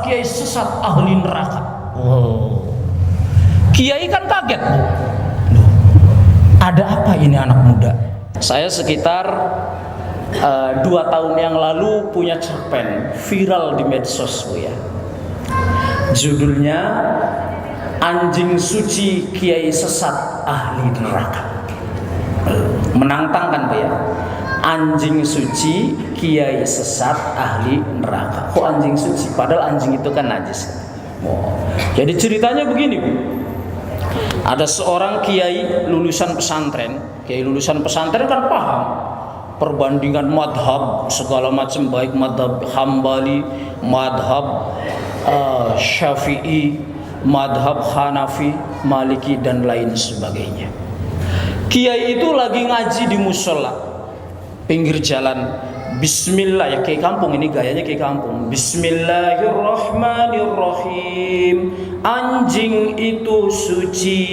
kiai sesat ahli neraka. Oh. Kiai kan kaget, Bu. Loh, ada apa ini anak muda? Saya sekitar 2 tahun yang lalu punya cerpen viral di medsos, Bu ya. Judulnya Anjing Suci Kiai Sesat Ahli Neraka. Menantang kan, Bu ya? Anjing suci kiai sesat ahli neraka. Kok anjing suci? Padahal anjing itu kan najis. Oh. Jadi ceritanya begini, Bu. Ada seorang kiai lulusan pesantren. Kiai lulusan pesantren kan paham perbandingan madhab segala macam, baik madhab Hambali, madhab Syafi'i, madhab Hanafi, Maliki dan lain sebagainya. Kiai itu lagi ngaji di musola pinggir jalan. Bismillah, ya kayak kampung ini, gayanya kayak kampung. Bismillahirrahmanirrahim. Anjing itu suci.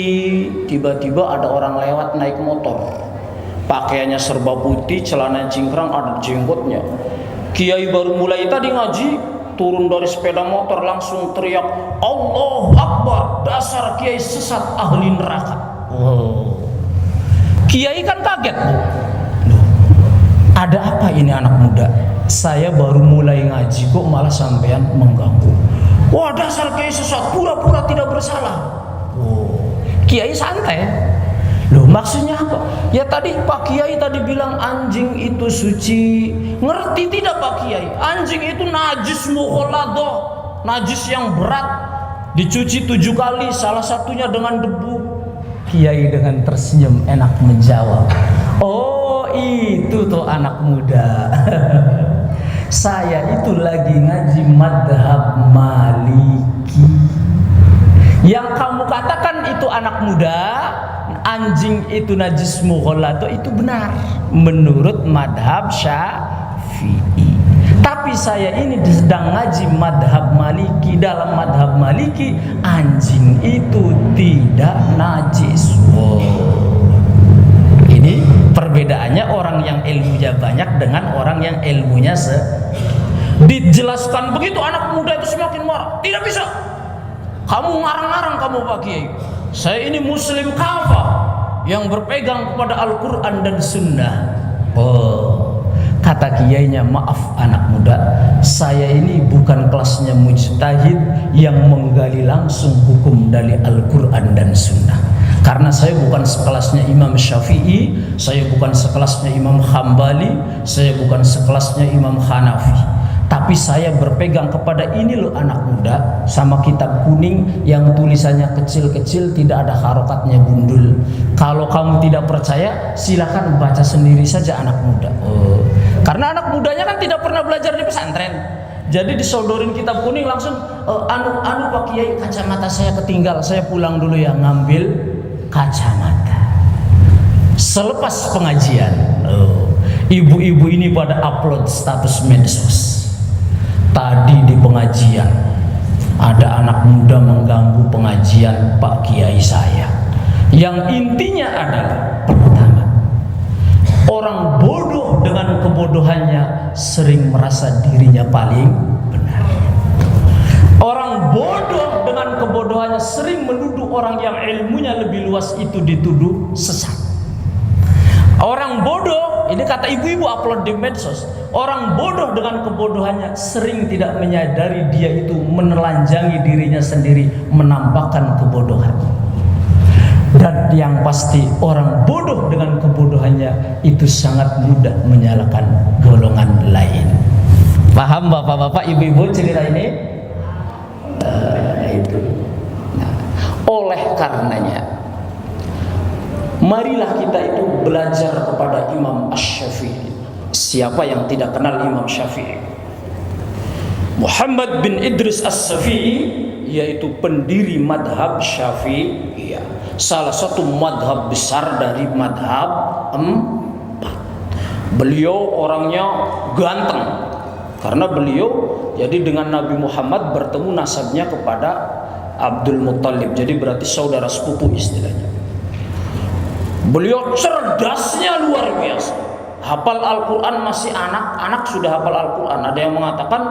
Tiba-tiba ada orang lewat naik motor, pakaiannya serba putih, celana cingkrang, ada jenggotnya. Kiai baru mulai tadi ngaji, turun dari sepeda motor langsung teriak, Allahu Akbar, dasar kiai sesat ahli neraka. Oh. Kiai kan kaget, Bu. Ada apa ini anak muda? Saya baru mulai ngaji kok malah sampean mengganggu. Wah, dasar kiai sesat, pura-pura tidak bersalah. Oh, kiai santai. Loh, maksudnya apa? Ya tadi Pak Kiai tadi bilang anjing itu suci. Ngerti tidak Pak Kiai? Anjing itu najis mughalladah, najis yang berat, dicuci 7 kali, salah satunya dengan debu. Kiai dengan tersenyum enak menjawab, oh itu tuh anak muda. Saya itu lagi ngaji madhab Maliki. Yang kamu katakan itu anak muda, anjing itu najis mughalladah, itu benar menurut madhab Syafi'i. Tapi saya ini sedang ngaji madhab Maliki. Dalam madhab Maliki anjing itu tidak najis. Wow. Ini perbedaannya orang yang ilmunya banyak dengan orang yang ilmunya dijelaskan begitu, anak muda itu semakin marah. Tidak bisa. Kamu ngarang-ngarang kamu Pak Kiai. Saya ini muslim kafah yang berpegang kepada Al-Quran dan Sunnah. Oh, kata kiainya, maaf anak muda, saya ini bukan kelasnya mujtahid yang menggali langsung hukum dari Al-Quran dan Sunnah. Karena saya bukan sekelasnya Imam Syafi'i, saya bukan sekelasnya Imam Hambali, saya bukan sekelasnya Imam Hanafi. Tapi saya berpegang kepada ini loh anak muda, sama kitab kuning yang tulisannya kecil-kecil, tidak ada harokatnya gundul. Kalau kamu tidak percaya, silakan baca sendiri saja anak muda. Oh. Karena anak mudanya kan tidak pernah belajar di pesantren. Jadi disodorin kitab kuning langsung, anu Pak Kiai, kacamata saya ketinggal, saya pulang dulu ya, ngambil kacamata. Selepas pengajian, ibu-ibu ini pada upload status medsos. Tadi di pengajian ada anak muda mengganggu pengajian Pak Kiai saya. Yang intinya adalah, pertama, orang bodoh dengan kebodohannya sering merasa dirinya paling benar. Orang bodoh dengan kebodohannya sering menuduh orang yang ilmunya lebih luas itu dituduh sesat. Orang bodoh, ini kata ibu-ibu upload di medsos, orang bodoh dengan kebodohannya sering tidak menyadari dia itu menelanjangi dirinya sendiri, menampakkan kebodohan. Dan yang pasti orang bodoh dengan kebodohannya itu sangat mudah menyalahkan golongan lain. Paham bapak-bapak, ibu-ibu cerita ini? Itu. Nah, oleh karenanya, marilah kita itu belajar kepada Imam Asy-Syafi'i. Siapa yang tidak kenal Imam Syafi'i? Muhammad bin Idris As-Syafi'i, yaitu pendiri madhab Syafi'iyah, salah satu madhab besar dari madhab 4. Beliau orangnya ganteng, karena beliau jadi dengan Nabi Muhammad bertemu nasabnya kepada Abdul Muttalib, jadi berarti saudara sepupu istilahnya. Beliau cerdasnya luar biasa. hafal Al-Quran masih anak sudah hafal Al-Quran. Ada yang mengatakan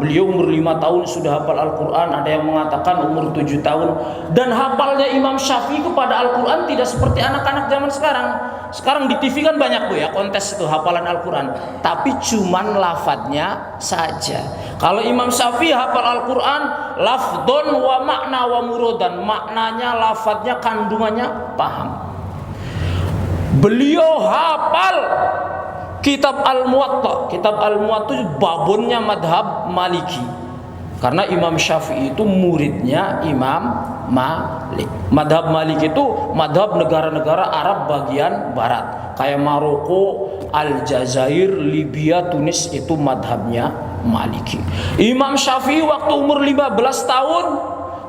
beliau umur 5 tahun sudah hafal Al-Quran, ada yang mengatakan umur 7 tahun. Dan hafalnya Imam Syafi'i kepada Al-Quran tidak seperti anak-anak zaman sekarang. Sekarang di TV kan banyak tuh ya kontes itu hafalan Al-Quran, tapi cuman lafadznya saja. Kalau Imam Syafi'i hafal Al-Quran lafdon wa makna wa murodan, maknanya, lafadznya, kandungannya paham. Beliau hafal kitab Al-Muwatta. Kitab Al-Muwatta itu babonnya madhab Maliki, karena Imam Syafi'i itu muridnya Imam Malik. Madhab Malik itu madhab negara-negara Arab bagian barat, kayak Maroko, Aljazair, Libya, Tunis, itu madhabnya Maliki. Imam Syafi'i waktu umur 15 tahun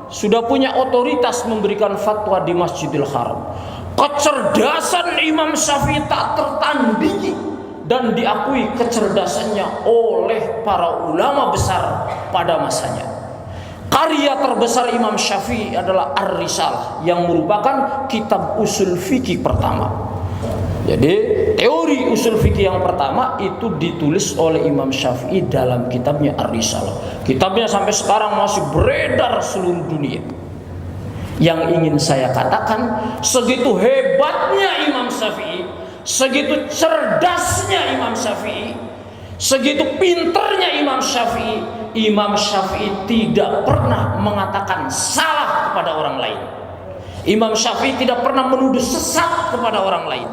sudah punya otoritas memberikan fatwa di Masjidil Haram. Kecerdasan Imam Syafi'i tak tertandingi dan diakui kecerdasannya oleh para ulama besar pada masanya. Karya terbesar Imam Syafi'i adalah Ar-Risalah, yang merupakan kitab usul fikih pertama. Jadi teori usul fikih yang pertama itu ditulis oleh Imam Syafi'i dalam kitabnya Ar-Risalah. Kitabnya sampai sekarang masih beredar seluruh dunia. Yang ingin saya katakan, segitu hebatnya Imam Syafi'i, segitu cerdasnya Imam Syafi'i, segitu pinternya Imam Syafi'i, Imam Syafi'i tidak pernah mengatakan salah kepada orang lain. Imam Syafi'i tidak pernah menuduh sesat kepada orang lain.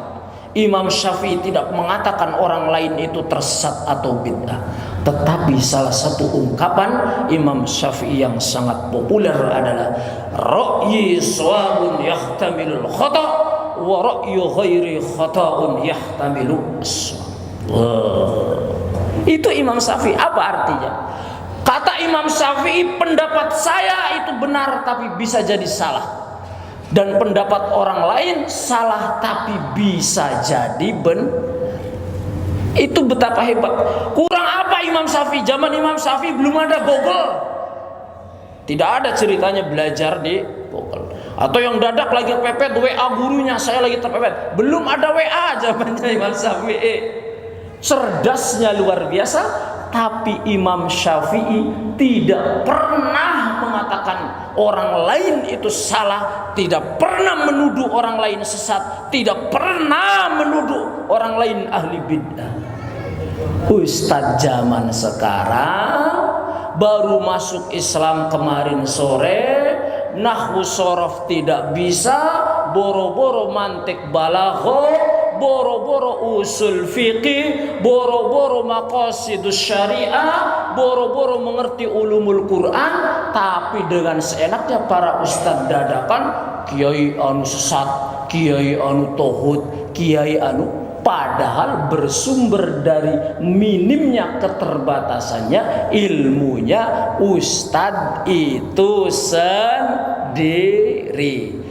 Imam Syafi'i tidak mengatakan orang lain itu tersesat atau bid'ah. Tetapi salah satu ungkapan Imam Syafi'i yang sangat populer adalah ra'yi shawabun yahtamilul khata' wa ra'yu ghairi khata'un yahtamilu as-shawab. Itu Imam Syafi'i. Apa artinya? Kata Imam Syafi'i, pendapat saya itu benar tapi bisa jadi salah, dan pendapat orang lain salah tapi bisa jadi benar. Itu betapa hebat. Kurang apa Imam Syafi'i? Zaman Imam Syafi'i belum ada Google. Tidak ada ceritanya belajar di Google. Atau yang dadak lagi pepet WA gurunya, saya lagi terpepet. Belum ada WA zamannya Imam Syafi'i. Cerdasnya luar biasa. Tapi Imam Syafi'i tidak pernah mengatakan orang lain itu salah, tidak pernah menuduh orang lain sesat, tidak pernah menuduh orang lain ahli bid'ah. Ustadz zaman sekarang baru masuk Islam kemarin sore, nahwu sorof tidak bisa, boro-boro mantik balaghah, boro-boro usul fikih, boro-boro maqasidus syariah, boro-boro mengerti ulumul Quran, tapi dengan seenaknya para ustadz dadakan kiai anu sesat, kiai anu tohut, kiai anu, padahal bersumber dari minimnya keterbatasannya ilmunya ustadz itu sendiri.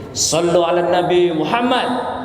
Sallu ala Nabi Muhammad